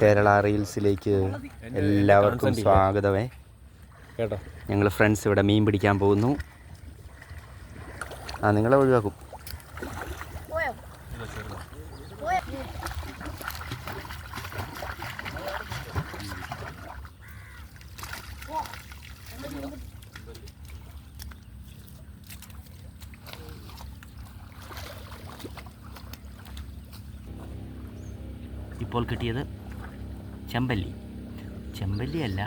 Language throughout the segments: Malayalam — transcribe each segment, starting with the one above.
കേരള റീൽസിലേക്ക് എല്ലാവർക്കും സ്വാഗതമേ. കേട്ടോ, ഞങ്ങൾ ഫ്രണ്ട്സ് ഇവിടെ മീൻ പിടിക്കാൻ പോകുന്നു. നിങ്ങളെ ഒഴിവാക്കും. ഇപ്പോൾ കിട്ടിയത് ചെമ്പല്ലി. ചെമ്പല്ലിയല്ല,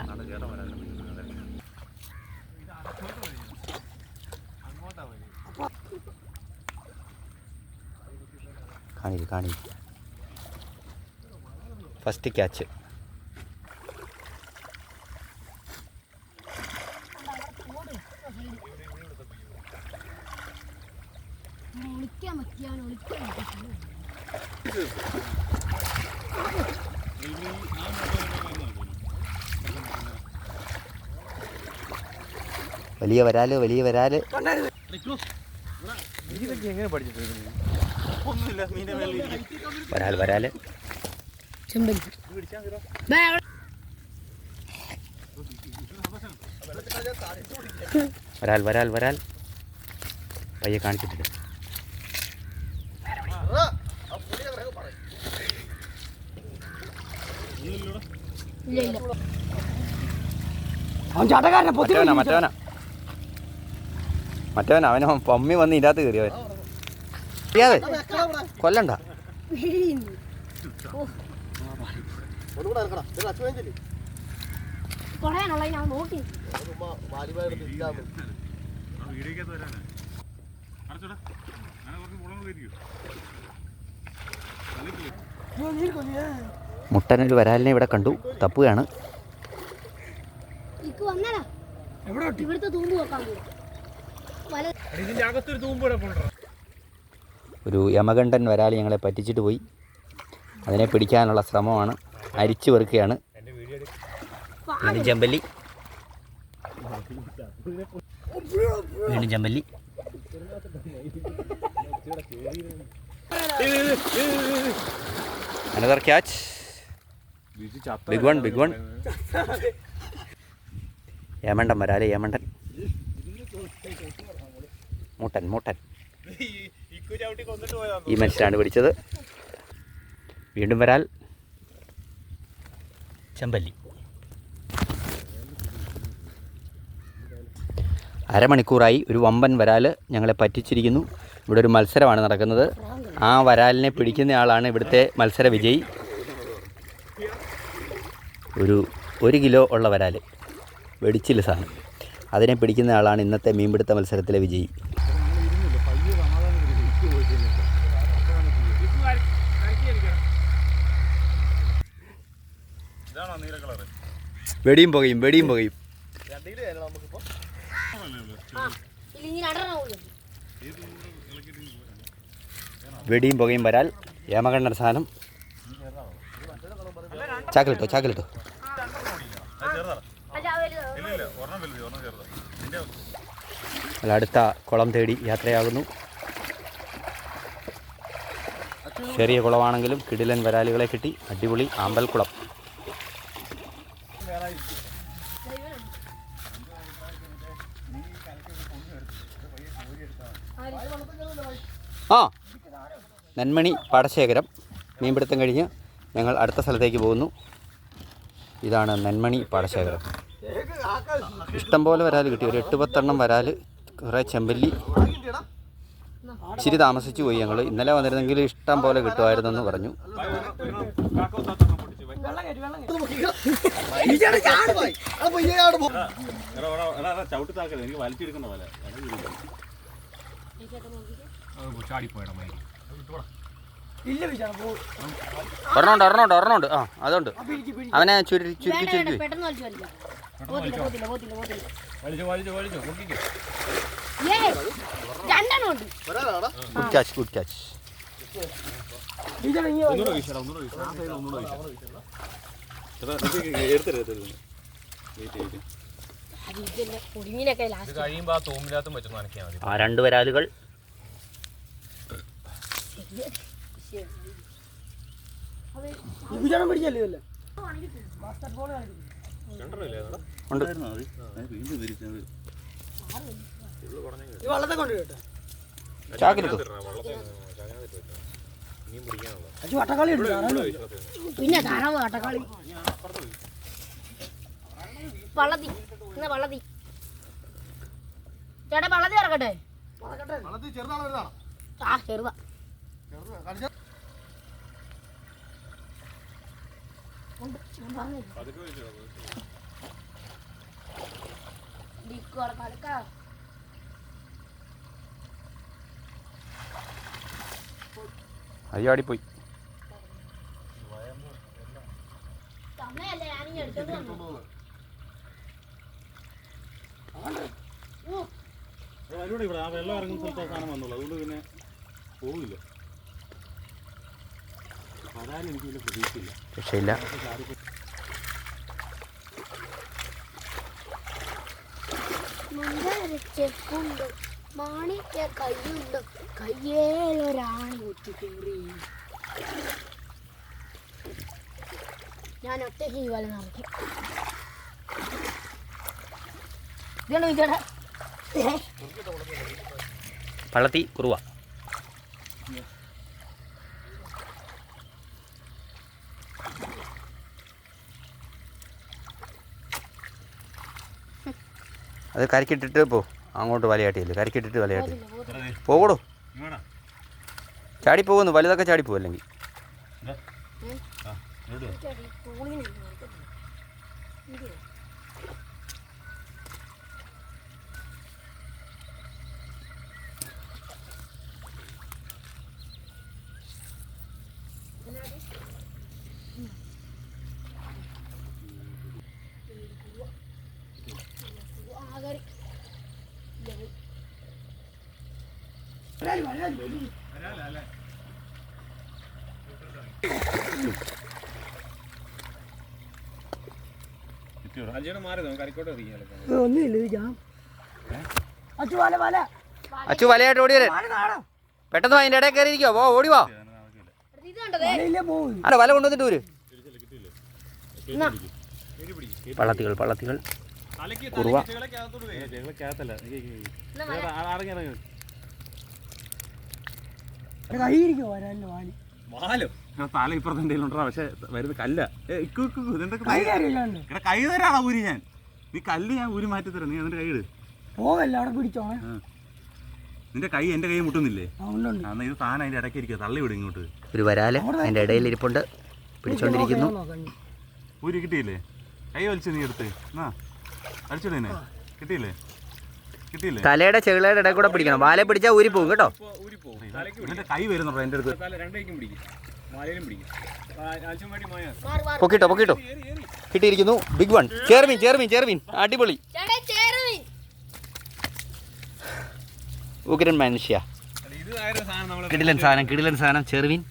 കാണി ഫസ്റ്റ് ക്യാച്ച്. വലിയ വരാല് വരാല് വരാൽ പയ്യെ കാണിച്ചിട്ടില്ല. മറ്റവനാ അവന് പമ്മി വന്ന് ഇതിനകത്ത് കയറി. അവൻ അറിയാതെ കൊല്ലണ്ട. മുട്ടനൊരു വരാലിനെ ഇവിടെ കണ്ടു, തപ്പുകയാണ്. ഒരു യമകണ്ഠൻ വരാൽ ഞങ്ങളെ പറ്റിച്ചിട്ട് പോയി. അതിനെ പിടിക്കാനുള്ള ശ്രമമാണ്. അരിച്ചു വെറുക്കുകയാണ്. വീണ്ടും ചെമ്പല്ലി. Another catch. Big one. ഏമണ്ടൻ വരാല്, ഏമണ്ടൻ. മൂട്ടൻ ഈ മത്സ്യമാണ് പിടിച്ചത്. വീണ്ടും വരാൽ, ചെമ്പല്ലി. അരമണിക്കൂറായി ഒരു വമ്പൻ വരാൽ ഞങ്ങളെ പറ്റിച്ചിരിക്കുന്നു. ഇവിടെ ഒരു മത്സരമാണ് നടക്കുന്നത്. ആ വരാലിനെ പിടിക്കുന്ന ആളാണ് ഇവിടുത്തെ മത്സര വിജയി. ഒരു കിലോ ഉള്ള വരാൽ, വെടിച്ചില്ല സാധനം. അതിനെ പിടിക്കുന്ന ആളാണ് ഇന്നത്തെ മീൻപിടുത്ത മത്സരത്തിലെ വിജയി. വെടിയും പുകയും. വെടിയും പുകയും വരാൽ, ഏമകണ്ണൻ സാധനം. ചാക്കലിട്ടോ. അടുത്ത കുളം തേടി യാത്രയാകുന്നു. ചെറിയ കുളമാണെങ്കിലും കിടിലൻ വരാലുകളെ കിട്ടി. അടിപൊളി ആമ്പൽക്കുളം. നെന്മണി പാടശേഖരം. മീൻപിടുത്തം കഴിഞ്ഞ് ഞങ്ങൾ അടുത്ത സ്ഥലത്തേക്ക് പോകുന്നു. ഇതാണ് നെന്മണി പാടശേഖരം. ഇഷ്ടംപോലെ വരാൽ കിട്ടി. ഒരു 8-10 വരാൽ, കുറേ ചെമ്പല്ലി. ഇച്ചിരി താമസിച്ചു പോയി ഞങ്ങൾ. ഇന്നലെ വന്നിരുന്നെങ്കിൽ ഇഷ്ടം പോലെ കിട്ടുമായിരുന്നെന്ന് പറഞ്ഞു. ഒരെണ്ണമുണ്ട്. അതുണ്ട്. അവനെ ചുരുക്കി. Good catch. ആ 2 വരാലുകൾ. ഉണ്ട്. ചാക്കിലെത്തു. പിന്നെ കാണാൻ വട്ടക്കളി വള്ളത്തി വള്ളത്തി ചേട്ടാ വള്ളത്തി ഇറക്കട്ടെ. ആ ചെറുതാ. അയ്യാടിപ്പോയി. ഇവിടെ ആ വെള്ളം ഇറങ്ങുന്ന സ്ഥലത്ത് സാധനം വന്നുള്ളൂ, അതുകൊണ്ട് പിന്നെ പോകില്ല. വരാൻ എനിക്ക് വലിയ പ്രതീക്ഷയില്ല. രക്ഷയില്ല. ചെപ്പുണ്ട്, മാണിക്ക കയ്യുണ്ട്, കയ്യേലൊരാണി കുത്തിക്കേറി. ഞാൻ ഒറ്റയ്ക്ക് ഈ വല നിറയ്ക്കും. ഇതുണ്ടോ ചേട്ടാ പള്ളത്തി കുറുവ. അത് കരക്കിട്ടിട്ട് പോ. അങ്ങോട്ട് വലയാട്ടിയില്ല, കരക്കിട്ടിട്ട് വലയാട്ടി പോകടോ. ചാടിപ്പോകുന്നു, വലുതൊക്കെ ചാടിപ്പോകും. അല്ലെങ്കിൽ അച്ചു വലയായിട്ട് ഓടി വരെ. പെട്ടെന്ന് അതിൻ്റെ ഇടയിൽ കയറിയിരിക്കോ. പോ, ഓടി വാ. അല്ല, വല കൊണ്ടുവന്നിട്ട് ഊര്. പള്ളത്തികൾ പള്ളത്തികൾ കുറുവ. തല ഇപ്പുറത്തെ ഉണ്ടോ, പക്ഷെ വരുന്ന കല്ല. കൈ തരാണോ ഊരി? ഞാൻ നീ കല്ല് ഞാൻ ഊരി മാറ്റി തരാം. നീ എന്നിട്ട് കൈ ഇട്. നിന്റെ കൈ എന്റെ കൈ മുട്ടുന്നില്ലേ? എന്നാ ഇത് താൻ അതിന്റെ ഇടയ്ക്ക് ഇരിക്കുക. തള്ളി വിടും ഇങ്ങോട്ട്. ഒരു വരാല് അതിൻ്റെ ഇടയിൽ ഇരിപ്പുണ്ട്, പിടിച്ചോണ്ടിരിക്കുന്നു. ഊരി കിട്ടിയില്ലേ? കൈ വലിച്ചു നീ എടുത്ത്. എന്നാ വലിച്ചിടേനെ. കിട്ടിയില്ലേ? കിട്ടിയില്ലേ? തലയുടെ ചെകിളയുടെ ഇടയിൽ കൂടെ പിടിക്കണം. വാലെ പിടിച്ചാൽ ഊരി പോകും കേട്ടോ. എന്റെ കൈ വരുന്നുണ്ടോ എന്റെ അടുത്ത്? പൊക്കിട്ടോ പൊക്കിട്ടോ. കിട്ടിയിരിക്കുന്നു. Big one. ചേർമീൻ ചേർമീൻ ചേർമീൻ. അടിപൊളി. ഉഗ്രൻ മനുഷ്യ. കിടിലൻ സാധനം കിടിലൻ സാധനം. ചെറുമീൻ